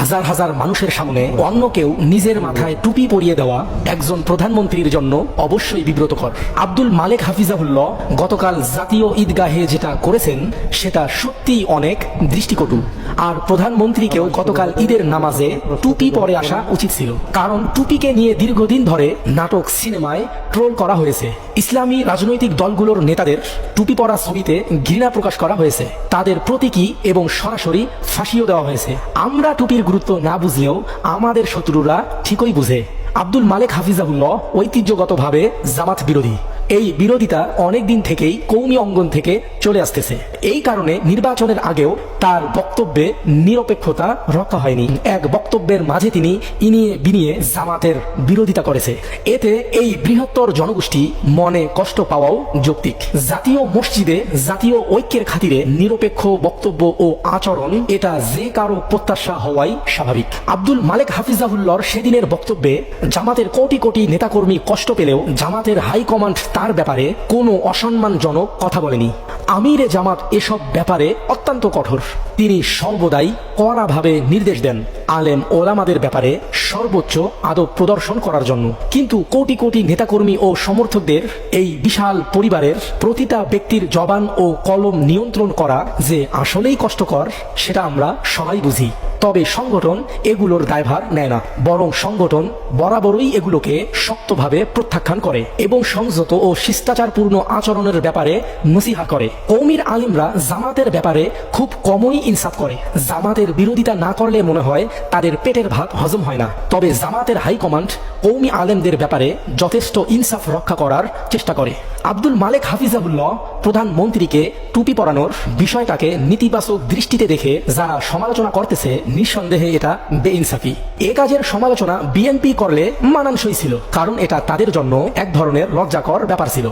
হাজার হাজার মানুষের সামনে অন্য কেউ নিজের মাথায় টুপি পরিয়ে দেওয়া একজন প্রধানমন্ত্রীর জন্য অবশ্যই বিব্রতকর। আব্দুল মালেক হাফিজাহুল্লাহ গতকাল জাতীয় ঈদগাহে যেটা করেছেন সেটা সত্যিই অনেক দৃষ্টিকটু। আর প্রধানমন্ত্রীকেও গতকাল ঈদের নামাজে টুপি পরে আসা উচিত ছিল, কারণ টুপিকে নিয়ে দীর্ঘদিন ধরে নাটক সিনেমায় ট্রোল করা হয়েছে। ইসলামী রাজনৈতিক দলগুলোর নেতাদের টুপি পরা ছবিতে ঘৃণা প্রকাশ করা হয়েছে, তাদের প্রতীকী এবং সরাসরি ফাঁসিও দেওয়া হয়েছে। আমরা টুপির গুরুত্ব না বুঝলেও আমাদের শত্রুরা ঠিকই বুঝে। আব্দুল মালেক হাফিজাহুল্লাহ ঐতিহ্যগতভাবে জামাত বিরোধী। এই বিরোধিতা অনেক দিন থেকেই কৌমি অঙ্গন থেকে চলে আসতেছে। এই কারণে নির্বাচনের আগেও তার বক্তব্যে নিরপেক্ষতা রক্ষা হয়নি। এক বক্তব্যের মাঝে তিনি ইনিয়ে বিনিয়ে জামাতের বিরোধিতা করেছে। এতে এই বৃহত্তর জনগোষ্ঠী মনে কষ্ট পাওয়াও যৌক্তিক। জাতীয় মসজিদে জাতীয় ঐক্যের খাতিরে নিরপেক্ষ বক্তব্য ও আচরণ, এটা যে কারো প্রত্যাশা হওয়াই স্বাভাবিক। আব্দুল মালেক হাফিজাহুল্লাহর সেদিনের বক্তব্যে জামাতের কোটি কোটি নেতাকর্মী কষ্ট পেলেও জামাতের হাইকমান্ড তার ব্যাপারে কোনো অসম্মানজনক কথা বলেনি। আমিরে জামাত এসব ব্যাপারে অত্যন্ত কঠোর। তিনি সর্বদাই কড়াভাবে নির্দেশ দেন আলেম ওলামাদের ব্যাপারে সর্বোচ্চ আদব প্রদর্শন করার জন্য। কিন্তু কোটি কোটি নেতাকর্মী ও সমর্থকদের এই বিশাল পরিবারের প্রতিটা ব্যক্তির জবান ও কলম নিয়ন্ত্রণ করা যে আসলেই কষ্টকর, সেটা আমরা সবাই বুঝি। তবে সংগঠন এগুলোর দায়ভার নেয় না, বরং সংগঠন বরাবরই এগুলোকে শক্তভাবে প্রত্যাখ্যান করে এবং সংযত ও শিষ্টাচারপূর্ণ আচরণের ব্যাপারে নসিহা করে। কওমির আলিমরা জামাতের ব্যাপারে খুব কমই ইনসাফ করে। জামাতের বিরোধিতা না করলে মনে হয় তাদের পেটের ভাত হজম হয় না। তবে জামাতের হাইকমান্ড কওমি আলেমদের ব্যাপারে যথেষ্ট ইনসাফ রক্ষা করার চেষ্টা করে। আব্দুল মালেক হাফিজাহুল্লাহ প্রধানমন্ত্রীকে টুপি পরানোর বিষয়টাকে নেতিবাচক দৃষ্টিতে দেখে যারা সমালোচনা করতেছে, নিঃসন্দেহে এটা বেইনসাফি। এ কাজের সমালোচনা বিএনপি করলে মানানসই ছিল, কারণ এটা তাদের জন্য এক ধরনের লজ্জাকর ব্যাপার ছিল।